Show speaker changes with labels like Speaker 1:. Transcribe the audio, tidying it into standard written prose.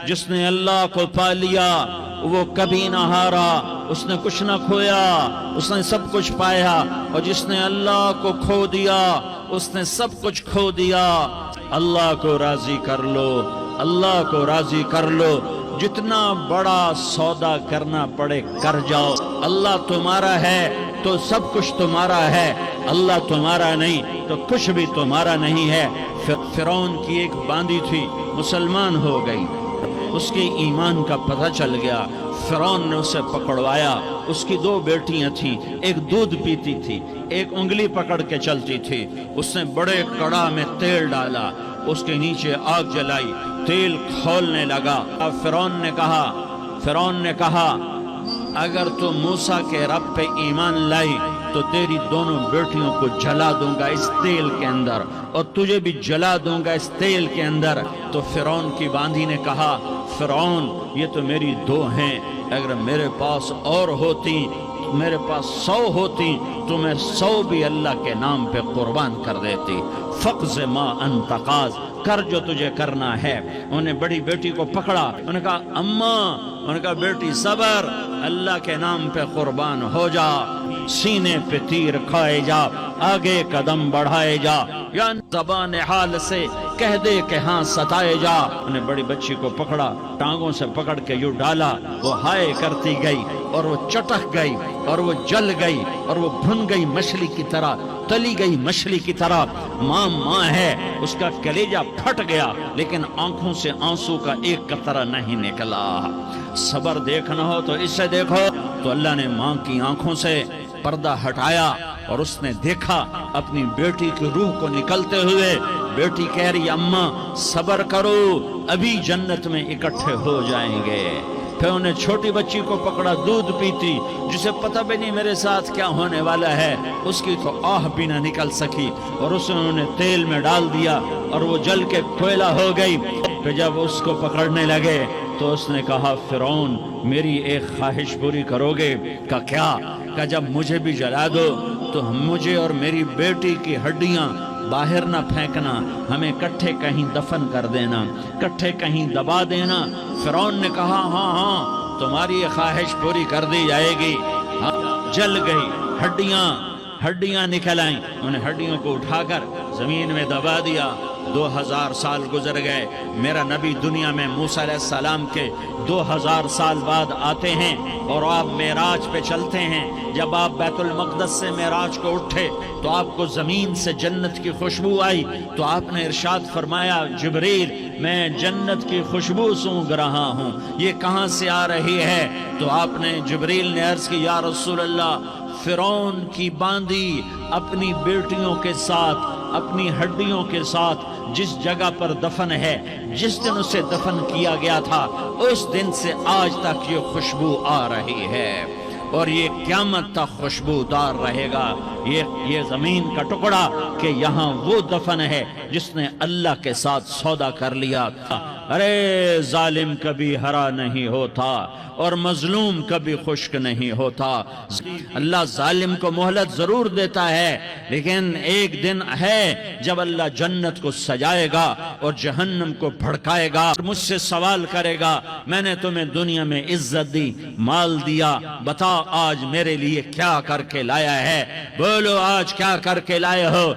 Speaker 1: جس نے اللہ کو پا لیا وہ کبھی نہ ہارا، اس نے کچھ نہ کھویا، اس نے سب کچھ پایا، اور جس نے اللہ کو کھو دیا اس نے سب کچھ کھو دیا۔ اللہ کو راضی کر لو، اللہ کو راضی کر لو، جتنا بڑا سودا کرنا پڑے کر جاؤ۔ اللہ تمہارا ہے تو سب کچھ تمہارا ہے، اللہ تمہارا نہیں تو کچھ بھی تمہارا نہیں ہے۔ فرعون کی ایک باندی تھی، مسلمان ہو گئی، اس کے ایمان کا پتہ چل گیا، فرعون نے اسے پکڑوایا۔ اس کی دو بیٹیاں تھیں، ایک دودھ پیتی تھی، ایک انگلی پکڑ کے چلتی تھی۔ اس نے بڑے کڑا میں تیل ڈالا، اس کے نیچے آگ جلائی، تیل کھولنے لگا۔ فرعون نے کہا اگر تو موسیٰ کے رب پہ ایمان لائی تو تیری دونوں بیٹیوں کو جلا دوں گا اس تیل کے اندر، اور تجھے بھی جلا دوں گا اس تیل کے اندر۔ تو فرعون کی باندھی نے کہا فرعون یہ تو میری دو ہیں، اگر میرے پاس اور ہوتی، میرے پاس 100 ہوتی تو میں 100 بھی اللہ کے نام پہ قربان کر دیتی۔ فقض ما انت قاض، کر جو تجھے کرنا ہے۔ انہوں نے بڑی بیٹی کو پکڑا، انہوں نے کہا اماں، انہوں نے کہا بیٹی صبر، اللہ کے نام پہ قربان ہو جا، سینے پہ تیر کھائے جا، آگے قدم بڑھائے جا، یا زبان حال سے کہہ دے کہ ہاں ستائے جا۔ انہوں نے بڑی بچی کو پکڑا، ٹانگوں سے پکڑ کے یوں ڈالا، وہ ہائے کرتی گئی اور وہ چٹک گئی اور وہ جل گئی اور وہ بھن گئی مچھلی کی طرح، تلی گئی مچھلی کی طرح۔ ماں ہے، اس کا کلیجہ پھٹ گیا لیکن آنکھوں سے آنسو کا ایک قطرہ نہیں نکلا۔ صبر دیکھنا ہو تو اسے دیکھو۔ تو اللہ نے ماں کی آنکھوں سے پردہ ہٹایا اور اس نے دیکھا اپنی بیٹی کی روح کو نکلتے ہوئے۔ بیٹی کہہ رہی اماں صبر کرو، ابھی جنت میں اکٹھے ہو جائیں گے۔ پھر انہیں چھوٹی بچی کو پکڑا، دودھ پیتی، جسے پتہ بھی نہیں میرے ساتھ کیا ہونے والا ہے، اس کی تو آہ بھی نہ نکل سکی، اور اسے انہوں نے تیل میں ڈال دیا اور وہ جل کے کوئلہ ہو گئی۔ پھر جب اس کو پکڑنے لگے تو اس نے کہا فرعون میری ایک خواہش پوری کرو گے؟ کہا جب مجھے بھی جلا دو تو مجھے اور میری بیٹی کی ہڈیاں باہر نہ پھینکنا، ہمیں کٹھے کہیں دفن کر دینا، کٹھے کہیں دبا دینا۔ فرعون نے کہا ہاں تمہاری یہ خواہش پوری کر دی جائے گی۔ جل گئی، ہڈیاں نکل آئیں، انہیں ہڈیوں کو اٹھا کر زمین میں دبا دیا۔ 2000 سال گزر گئے، میرا نبی دنیا میں موسیٰ علیہ السلام کے 2000 سال بعد آتے ہیں اور آپ معراج پہ چلتے ہیں۔ جب آپ بیت المقدس سے معراج کو اٹھے تو آپ کو زمین سے جنت کی خوشبو آئی، تو آپ نے ارشاد فرمایا جبریل میں جنت کی خوشبو سونگھ رہا ہوں، یہ کہاں سے آ رہی ہے؟ تو آپ نے جبریل نے عرض کی یا رسول اللہ فرعون کی باندی اپنی بیٹیوں کے ساتھ، اپنی ہڈیوں کے ساتھ جس جگہ پر دفن ہے، جس دن اسے دفن کیا گیا تھا اس دن سے آج تک یہ خوشبو آ رہی ہے، اور یہ قیامت تک خوشبودار رہے گا۔ یہ زمین کا ٹکڑا کہ یہاں وہ دفن ہے جس نے اللہ کے ساتھ سودا کر لیا۔ ارے ظالم کبھی ہرا نہیں ہوتا اور مظلوم کبھی خشک نہیں ہوتا۔ اللہ ظالم کو مہلت ضرور دیتا ہے، لیکن ایک دن ہے جب اللہ جنت کو سجائے گا اور جہنم کو بھڑکائے گا، مجھ سے سوال کرے گا میں نے تمہیں دنیا میں عزت دی، مال دیا، بتا آج میرے لیے کیا کر کے لایا ہے؟ بولو آج کیا کر کے لائے ہو؟